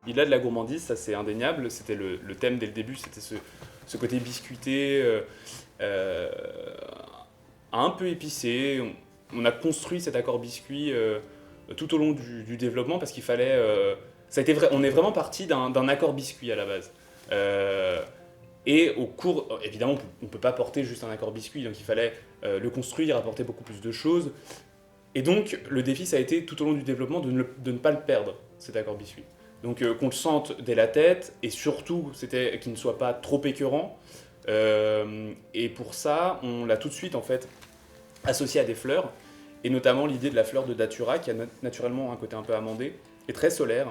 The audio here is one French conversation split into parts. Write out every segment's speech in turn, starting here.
Il a de la gourmandise, ça c'est indéniable, c'était le thème dès le début, c'était ce côté biscuité, euh, un peu épicé. On a construit cet accord biscuit tout au long du développement parce qu'il fallait... ça a été vrai, on est vraiment parti d'un accord biscuit à la base. Et au cours, évidemment, on ne peut pas porter juste un accord biscuit, donc il fallait le construire, apporter beaucoup plus de choses. Et donc, le défi, ça a été tout au long du développement de ne pas le perdre, cet accord biscuit. Donc, qu'on le sente dès la tête, et surtout, c'était qu'il ne soit pas trop écœurant. Et pour ça, on l'a tout de suite, en fait, associé à des fleurs, et notamment l'idée de la fleur de datura, qui a naturellement un côté un peu amandé, et très solaire.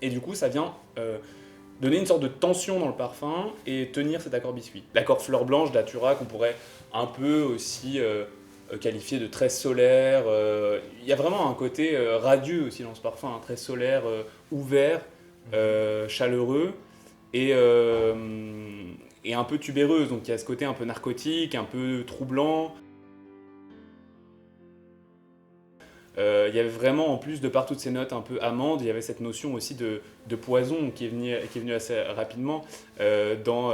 Et du coup, ça vient donner une sorte de tension dans le parfum et tenir cet accord biscuit. L'accord fleur blanche datura, qu'on pourrait un peu aussi qualifié de très solaire. Il y a vraiment un côté radieux aussi dans ce parfum, hein, très solaire, ouvert, chaleureux et un peu tubéreuse. Donc il y a ce côté un peu narcotique, un peu troublant. Il y avait vraiment, en plus, de par toutes ces notes un peu amandes, il y avait cette notion aussi de poison qui est venue assez rapidement dans,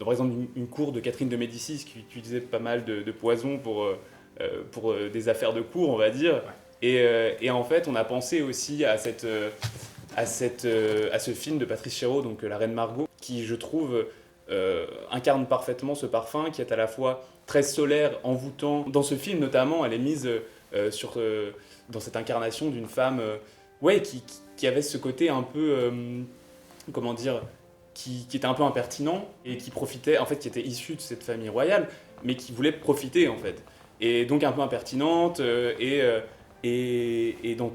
par exemple, une cour de Catherine de Médicis qui utilisait pas mal de poison pour des affaires de cour, on va dire. Et en fait, on a pensé aussi à ce film de Patrice Chéreau, donc La Reine Margot, qui, je trouve, incarne parfaitement ce parfum qui est à la fois très solaire, envoûtant. Dans ce film, notamment, elle est mise dans cette incarnation d'une femme ouais, qui avait ce côté un peu, comment dire, qui était un peu impertinent et qui profitait, en fait, qui était issue de cette famille royale, mais qui voulait profiter, en fait. Et donc un peu impertinente et dans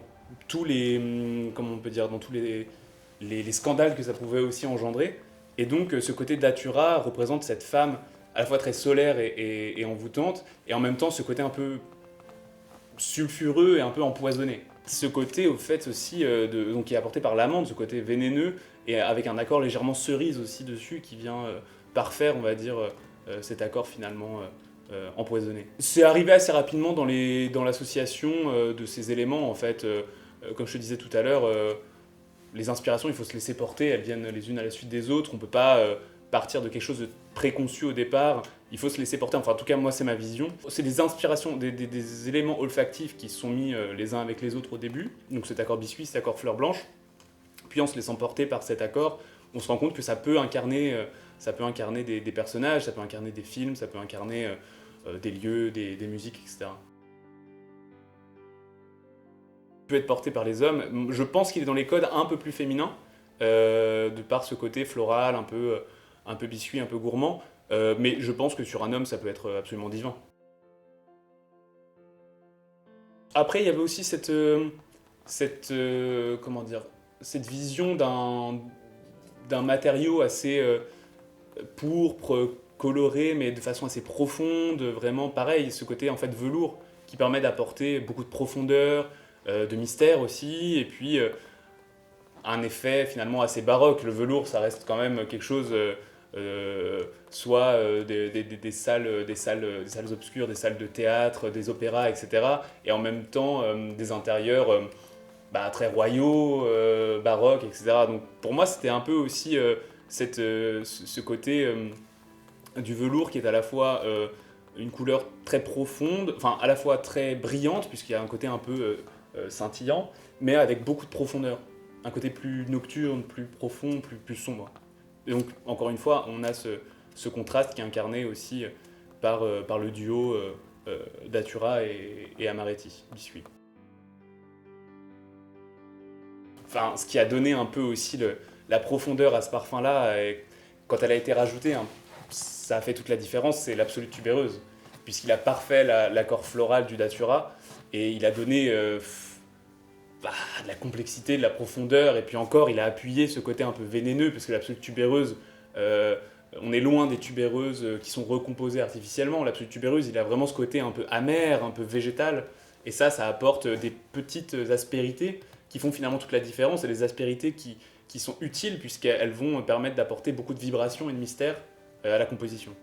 tous les, comment on peut dire, dans tous les scandales que ça pouvait aussi engendrer. Et donc ce côté datura représente cette femme à la fois très solaire et envoûtante, et en même temps ce côté un peu sulfureux et un peu empoisonné. Ce côté, au fait, aussi, donc, qui est apporté par l'amande, ce côté vénéneux, et avec un accord légèrement cerise aussi dessus, qui vient parfaire, on va dire, cet accord finalement empoisonné. C'est arrivé assez rapidement dans l'association de ces éléments, en fait. Comme je te disais tout à l'heure, les inspirations, il faut se laisser porter, elles viennent les unes à la suite des autres. On ne peut pas partir de quelque chose de préconçu au départ. Il faut se laisser porter, enfin en tout cas moi c'est ma vision. C'est des inspirations, des éléments olfactifs qui se sont mis les uns avec les autres au début. Donc cet accord biscuit, cet accord fleur blanche. Puis en se laissant porter par cet accord, on se rend compte que ça peut incarner des personnages, ça peut incarner des films, ça peut incarner des lieux, des musiques, etc. Peut être porté par les hommes. Je pense qu'il est dans les codes un peu plus féminins, de par ce côté floral, un peu biscuit, un peu gourmand. Mais je pense que sur un homme, ça peut être absolument divin. Après, il y avait aussi comment dire, cette vision d'un matériau assez pourpre, coloré, mais de façon assez profonde, vraiment pareil, ce côté en fait velours qui permet d'apporter beaucoup de profondeur, de mystère aussi, et puis un effet finalement assez baroque. Le velours, ça reste quand même quelque chose, soit des salles obscures, des salles de théâtre, des opéras, etc. Et en même temps, des intérieurs très royaux, baroques, etc. Donc pour moi, c'était un peu aussi ce côté du velours qui est à la fois une couleur très profonde, enfin à la fois très brillante, puisqu'il y a un côté un peu scintillant, mais avec beaucoup de profondeur. Un côté plus nocturne, plus profond, plus sombre. Et donc, encore une fois, on a ce contraste qui est incarné aussi par le duo Datura et Amaretti, biscuit. Enfin, ce qui a donné un peu aussi la profondeur à ce parfum-là, quand elle a été rajoutée, hein, ça a fait toute la différence, c'est l'absolute tubéreuse, puisqu'il a parfait l'accord floral du Datura, et il a donné de la complexité, de la profondeur, et puis encore, il a appuyé ce côté un peu vénéneux, parce que l'absolute tubéreuse, on est loin des tubéreuses qui sont recomposées artificiellement. L'absolute tubéreuse, il a vraiment ce côté un peu amer, un peu végétal, et ça apporte des petites aspérités qui font finalement toute la différence, et des aspérités qui sont utiles, puisqu'elles vont permettre d'apporter beaucoup de vibrations et de mystère à la composition.